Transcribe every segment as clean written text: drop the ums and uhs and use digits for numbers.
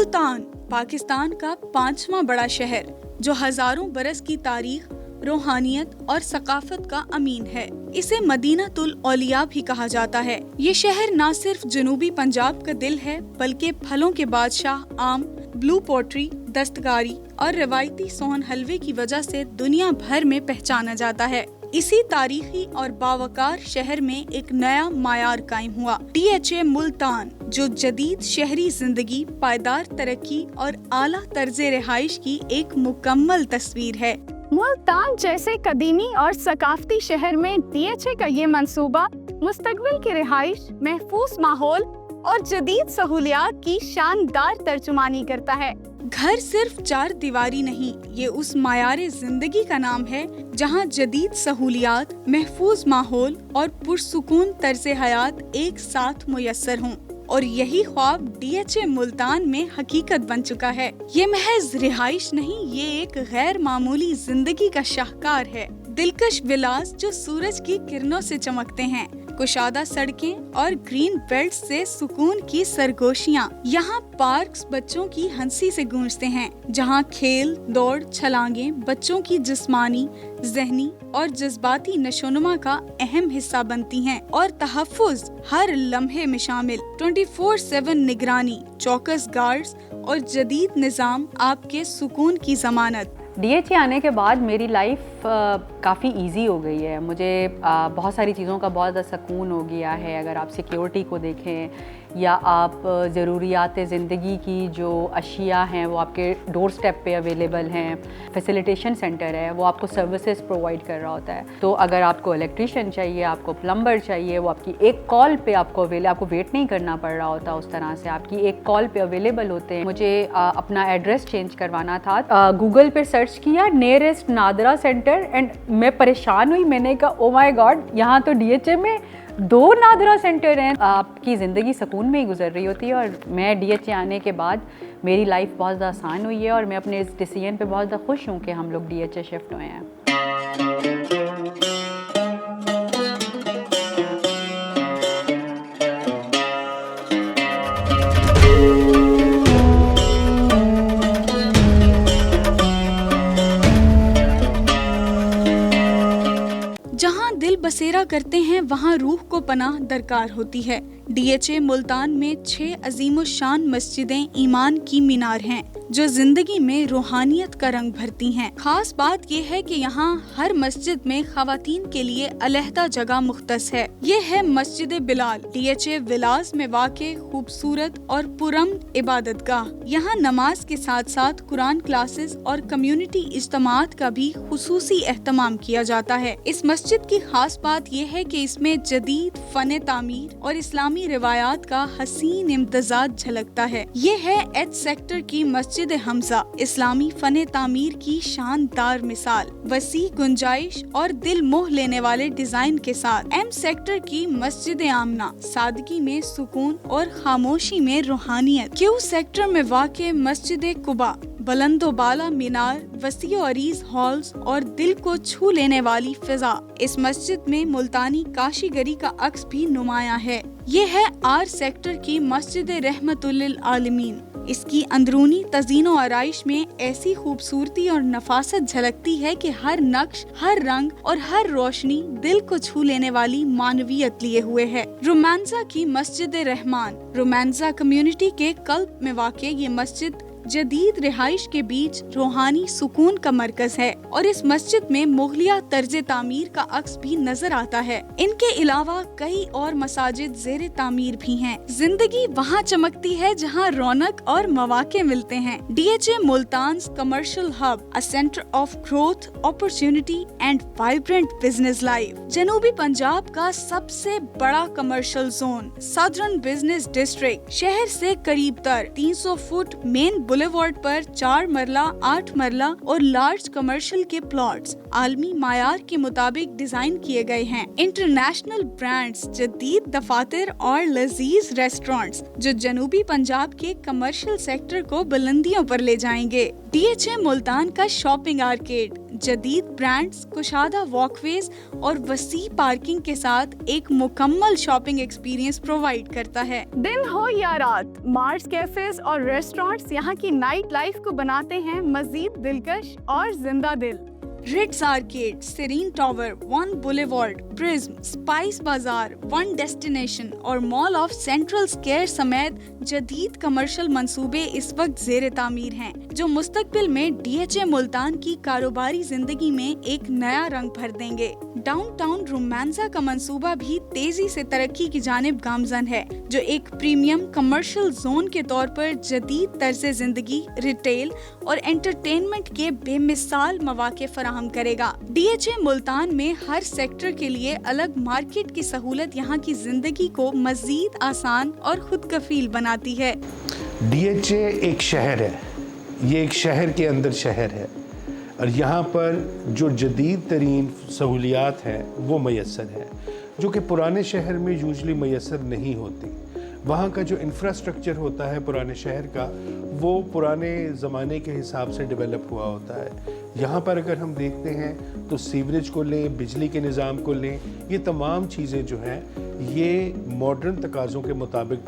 मुल्तान पाकिस्तान का 5वां बड़ा शहर जो हजारों बरस की तारीख, रूहानियत और सकाफत का अमीन है। इसे मदीनातुल औलिया भी कहा जाता है। ये शहर न सिर्फ जनूबी पंजाब का दिल है बल्कि फलों के बादशाह आम, ब्लू पोट्री, दस्तकारी और रवायती सोहन हलवे की वजह से दुनिया भर में पहचाना जाता है। इसी तारीखी और बावकार शहर में एक नया मायार कायम हुआ, DHA मुल्तान, जो जदीद शहरी जिंदगी, पायदार तरक्की और आला तर्जे रिहाइश की एक मुकम्मल तस्वीर है। मुल्तान जैसे कदीमी और सकाफती शहर में DHA का ये मंसूबा मुस्तकबिल की रिहाइश, महफूज माहौल और जदीद सहूलियात की शानदार तर्जुमानी करता है। घर सिर्फ 4 दीवारी नहीं, ये उस मायारे जिंदगी का नाम है जहाँ जदीद सहूलियात, महफूज माहौल और पुरसुकून तर्ज़े हयात एक साथ मुयस्सर हों। और यही ख्वाब DHA मुल्तान में हकीकत बन चुका है। ये महज रिहाइश नहीं, ये एक गैर मामूली जिंदगी का शाहकार है। दिलकश विलास जो सूरज की किरणों से चमकते हैं, कुशादा सड़कें और ग्रीन बेल्ट से सुकून की सरगोशियाँ। यहाँ पार्क्स बच्चों की हंसी से गूंजते हैं, जहाँ खेल, दौड़, छलांगें बच्चों की जिस्मानी, ज़हनी और जज्बाती नशोनुमा का अहम हिस्सा बनती हैं। और तहफ़्फ़ुज़ हर लम्हे में शामिल, 24/7 निगरानी, चौकस गार्ड्स और जदीद निज़ाम आपके सुकून की ज़मानत। DHA आने के बाद मेरी लाइफ काफ़ी इजी हो गई है। मुझे बहुत सारी चीज़ों का बहुत ज़्यादा सुकून हो गया है। अगर आप सिक्योरिटी को देखें या आप ज़रूरियात ज़िंदगी की जो अशिया हैं वो आपके डोर स्टेप पे अवेलेबल हैं। फैसिलिटेशन सेंटर है, वो आपको सर्विसेज प्रोवाइड कर रहा होता है। तो अगर आपको इलेक्ट्रीशियन चाहिए, आपको प्लम्बर चाहिए, वो आपकी एक कॉल पे आपको वेट नहीं करना पड़ रहा होता। उस तरह से आपकी एक कॉल पे अवेलेबल होते हैं। मुझे अपना एड्रेस चेंज करवाना था, गूगल पे सर्च किया नियरेस्ट नादरा सेंटर एंड मैं परेशान हुई। मैंने कहा ओ माय गॉड, यहाँ तो DHA में 2 नादरा सेंटर हैं। आपकी ज़िंदगी सुकून में ही गुजर रही होती है। और मैं DHA आने के बाद मेरी लाइफ बहुत ज़्यादा आसान हुई है और मैं अपने इस डिसीजन पे बहुत ज़्यादा खुश हूँ कि हम लोग DHA शिफ्ट हुए हैं। जहाँ दिल बसेरा करते हैं वहाँ रूह को पनाह दरकार होती है। DHA मुल्तान में 6 अजीम शान मस्जिदें ईमान की मीनार हैं जो जिंदगी में रूहानियत का रंग भरती हैं। खास बात यह है कि यहाँ हर मस्जिद में खवातीन के लिए अलहदा जगह मुख्तस है। ये है मस्जिद बिलाल, DHA विलास में वाक़े खूबसूरत और पुरअमन इबादत गाह। यहाँ नमाज के साथ साथ कुरान क्लासेस और कम्युनिटी इज्तिमात का भी खुसूसी एहतमाम किया जाता है। इस मस्जिद की खास बात यह है कि इसमें जदीद फन तामीर और इस्लामी रिवायात का हसीन इम्तजाज झलकता है। ये है H सेक्टर की मस्जिद हमजा, इस्लामी फन तामीर की शानदार मिसाल, वसी गुंजाइश और दिल मोह लेने वाले डिजाइन के साथ। M सेक्टर की मस्जिद आमना, सादगी में सुकून और खामोशी में रूहानियत। Q सेक्टर में वाक़े मस्जिद कुबा, बुलंदो बाला मीनार, वसी अरीज हॉल्स और दिल को छू लेने वाली फिजा। इस मस्जिद में मुल्तानी काशीगरी का अक्स भी नुमाया है। ये है R सेक्टर की मस्जिद रहमतुल्लिल आलमीन। इसकी अंदरूनी तज़ीनो आराइश में ऐसी खूबसूरती और नफासत झलकती है कि हर नक्श, हर रंग और हर रोशनी दिल को छू लेने वाली मानवियत लिए हुए है। रोमांसा की मस्जिद रहमान, रोमांसा कम्युनिटी के कल्ब में वाक़े ये मस्जिद जदीद रिहाइश के बीच रूहानी सुकून का मरकज है और इस मस्जिद में मुगलिया तर्ज तामीर का अक्स भी नजर आता है। इनके अलावा कई और मसाजिद ज़ेरे तामीर भी हैं। जिंदगी वहाँ चमकती है जहाँ रौनक और मौके मिलते हैं। DHA Multan commercial hub, a centre of growth, opportunity and vibrant business life. जनूबी पंजाब का सबसे बड़ा commercial zone, southern business district. शहर से करीब तर 300 फुट मेन बुलेवार्ड पर 4 मरला, 8 मरला और लार्ज कमर्शियल के प्लॉट्स आलमी मायार के मुताबिक डिजाइन किए गए हैं। इंटरनेशनल ब्रांड्स, जदीद दफातर और लजीज रेस्टोरेंट्स जो जनूबी पंजाब के कमर्शियल सेक्टर को बुलंदियों पर ले जाएंगे। DHA मुल्तान का शॉपिंग आर्केड जदीद ब्रांड्स, कुशादा वॉकवेज और वसी पार्किंग के साथ एक मुकम्मल शॉपिंग एक्सपीरियंस प्रोवाइड करता है। दिन हो या रात, मार्स कैफेज और रेस्टोरेंट्स यहाँ की नाइट लाइफ को बनाते हैं मजीद दिलकश और जिंदा दिल। Ritz Arcade, Serene Tower, One Boulevard, Prism, Spice बाजार, वन डेस्टिनेशन और मॉल ऑफ सेंट्रल स्क्वायर समेत जदीद कमर्शियल मंसूबे इस वक्त ज़ेर तामीर हैं, जो मुस्तकबिल में DHA मुल्तान की कारोबारी जिंदगी में एक नया रंग भर देंगे। डाउनटाउन रोमांसा का मंसूबा भी तेजी से तरक्की की जानिब गामजन है, जो एक प्रीमियम कमर्शियल जोन के तौर पर जदीद तर्ज जिंदगी, रिटेल और एंटरटेनमेंट के बेमिसाल मौके फराहम करेगा। DHA मुल्तान में हर सेक्टर के लिए अलग मार्केट की सहूलत यहाँ की जिंदगी को मजीद आसान और खुद कफील बनाती है। DHA एक शहर है, ये एक शहर के अंदर शहर है और यहाँ पर जो जदीद तरीन सहूलियात हैं वो मैसर है, जो कि पुराने शहर में यूजली मैसर नहीं होती। वहाँ का जो इंफ्रास्ट्रक्चर होता है पुराने शहर का, वो पुराने ज़माने के हिसाब से डेवलप हुआ होता है। यहाँ पर अगर हम देखते हैं तो सीवरेज को लें, बिजली के निज़ाम को लें, ये तमाम चीज़ें जो हैं ये मॉडर्न तकाज़ों के मुताबिक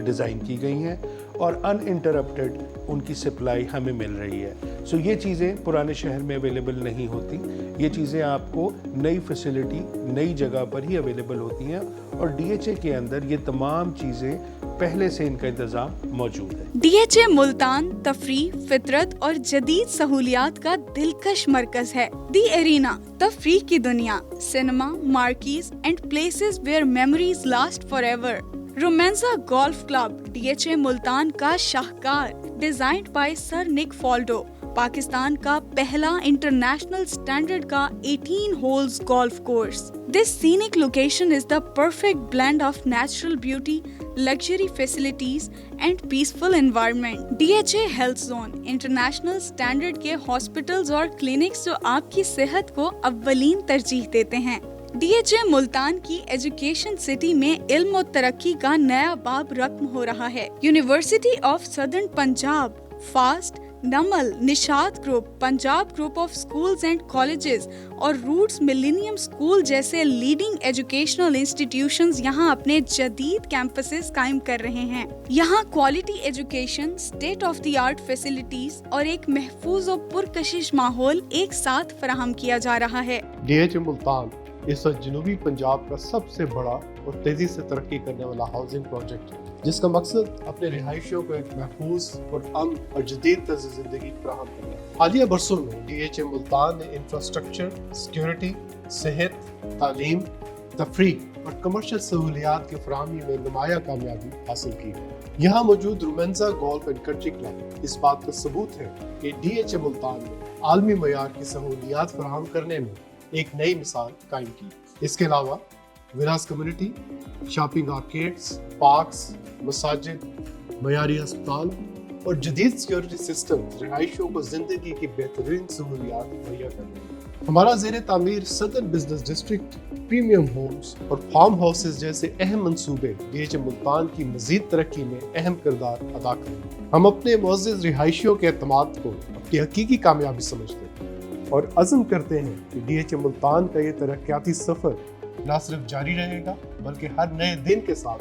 डिज़ाइन की गई हैं और अनइंटरप्टेड उनकी सप्लाई हमें मिल रही है। सो ये चीज़ें पुराने शहर में अवेलेबल नहीं होती, ये चीज़ें आपको नई फैसिलिटी, नई जगह पर ही अवेलेबल होती हैं और DHA के अंदर ये तमाम चीज़ें पहले से इनका इंतज़ाम मौजूद है। DHA मुल्तान तफरी, फितरत और जदीद सहूलियात का दिलकश मरकज है। दी एरिना, तफरीह की दुनिया, cinema, marquees and places where memories last forever. Romanza golf club, DHA Multan का शाहकार, designed by sir Nick Faldo, Pakistan का पहला इंटरनेशनल स्टैंडर्ड का 18 holes golf course. This scenic location is the perfect blend of natural beauty, luxury facilities and peaceful environment. DHA Health Zone, international standard के hospitals और clinics जो आपकी सेहत को अव्वलीन तरजीह देते हैं। DHA मुल्तान की एजुकेशन सिटी में इल्म और तरक्की का नया बाब रकम हो रहा है। University of southern Punjab, FAST, Namal, Nishat group, Punjab group of schools and colleges और रूट्स मिलेनियम स्कूल जैसे लीडिंग एजुकेशनल इंस्टीट्यूशंस यहाँ अपने जदीद कैंपसेस कायम कर रहे हैं। यहाँ quality education, state of the art facilities और एक महफूज और पुरकशिश माहौल एक साथ फराहम किया जा रहा है। DHA मुल्तान इस वक्त जनूबी पंजाब का सबसे बड़ा और तेजी से तरक्की करने वाला हाउसिंग प्रोजेक्ट है, जिसका मकसद अपने रिहायशियों को एक महफूज और अमन और जदीद तर्ज ज़िंदगी फराहम करना है। हालिया बरसों में DHA मुल्तान ने इंफ्रास्ट्रक्चर, सिक्योरिटी, सेहत, तालीम, तफरीह और कमर्शियल सहूलियात की फराहमी में नुमाया कामयाबी हासिल की है। यहाँ मौजूद रोमांसा गोल्फ एंड कंट्री क्लब इस बात का सबूत है कि DHA मुल्तान ने आलमी मयार की सहूलियात फराहम करने में एक नई मिसाल कायम की। इसके अलावा विलास कम्युनिटी, शॉपिंग आर्केड्स, पार्क्स, मसाजिद, मयारी अस्पताल और जदीद सिक्योरिटी सिस्टम रिहायशियों को जिंदगी की बेहतरीन सहूलियात मुहैया कर रहे हैं। हमारा ज़ेर तामीर southern business district, premium homes और फार्म हाउसेज जैसे अहम मंसूबे DHA मुल्तान की मजीद तरक्की में अहम किरदार अदा करेंगे। हम अपने मुअज़्ज़िज़ रिहायशियों के एतमाद को अपनी हकीकी कामयाबी समझते हैं और अज़्म करते हैं कि DHA मुल्तान का ये तरक्याती सफ़र न सिर्फ जारी रहेगा बल्कि हर नए दिन के साथ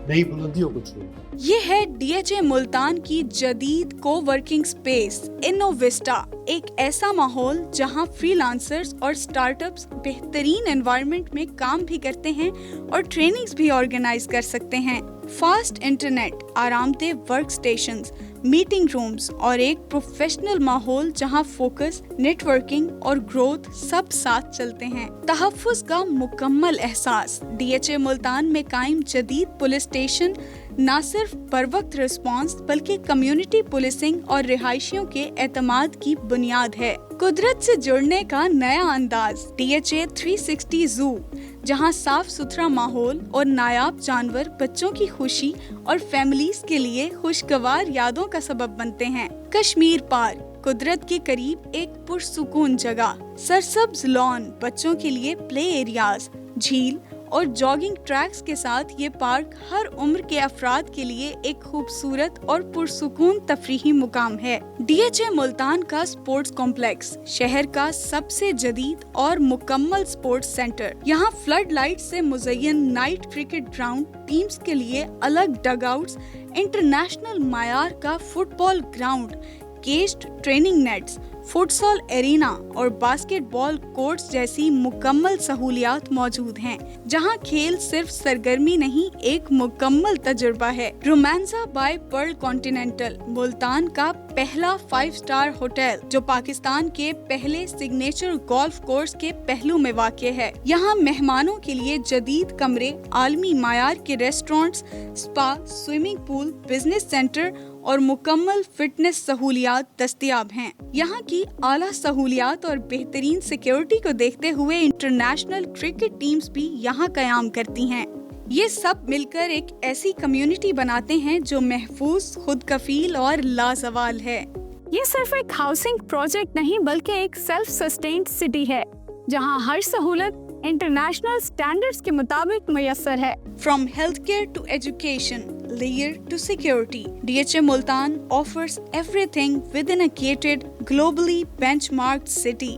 नई बुलंदियों को छूएगा। ये है DHA मुल्तान की जदीद कोवर्किंग स्पेस इनोविस्टा, एक ऐसा माहौल जहां फ्रीलांसर्स और स्टार्टअप्स बेहतरीन एनवायरनमेंट में काम भी करते हैं और ट्रेनिंग्स भी ऑर्गेनाइज कर सकते हैं। फास्ट इंटरनेट, आरामदेह वर्क स्टेशंस, मीटिंग रूम्स और एक प्रोफेशनल माहौल जहां फोकस, नेटवर्किंग और ग्रोथ सब साथ चलते हैं। तहफ़्फ़ुज़ का मुकम्मल एहसास। DHA मुल्तान में कायम जदीद पुलिस स्टेशन न सिर्फ बर वक्त रिस्पॉन्स बल्कि कम्युनिटी पुलिसिंग और रिहायशियों के एतमाद की बुनियाद है। कुदरत से जुड़ने का नया अंदाज। DHA 360 ज़ू, जहां साफ सुथरा माहौल और नायाब जानवर बच्चों की खुशी और फैमिलीज के लिए खुशगवार यादों का सबब बनते हैं। कश्मीर पार्क, कुदरत के करीब एक पुरसुकून जगह, सरसब्ज लॉन, बच्चों के लिए प्ले एरियाज, झील और जॉगिंग ट्रैक्स के साथ ये पार्क हर उम्र के अफराद के लिए एक खूबसूरत और पुरसुकून तफरीही मुकाम है। DHA मुल्तान का स्पोर्ट्स कॉम्प्लेक्स शहर का सबसे जदीद और मुकम्मल स्पोर्ट्स सेंटर। यहाँ फ्लड लाइट से मुज़य्यन नाइट क्रिकेट ग्राउंड, टीम्स के लिए अलग डगआउट्स, इंटरनेशनल मायार का football ground, caged training nets, futsal arena और बास्केटबॉल कोर्ट्स जैसी मुकम्मल सहूलियात मौजूद हैं, जहां खेल सिर्फ सरगर्मी नहीं एक मुकम्मल तजुर्बा है। रोमांसा बाय पर्ल कॉन्टिनेंटल मुल्तान का पहला 5 स्टार होटल जो पाकिस्तान के पहले सिग्नेचर गोल्फ कोर्स के पहलू में वाक़ है। यहाँ मेहमानों के लिए जदीद कमरे, आलमी मायार के restaurants, spa, swimming pool, business centre और मुकम्मल फिटनेस सहूलियात दस्तयाब हैं। यहाँ की आला सहूलियात और बेहतरीन सिक्योरिटी को देखते हुए इंटरनेशनल क्रिकेट टीम्स भी यहाँ कयाम करती हैं। ये सब मिलकर एक ऐसी कम्युनिटी बनाते हैं जो महफूज, खुद कफील और लाजवाल है। ये सिर्फ एक हाउसिंग प्रोजेक्ट नहीं बल्कि एक सेल्फ सस्टेन्ड सिटी है, जहाँ हर सहूलत इंटरनेशनल स्टैंडर्ड्स के मुताबिक मुयस्सर है। From healthcare to education, leisure to security, DHA Multan offers everything within a gated, globally benchmarked city.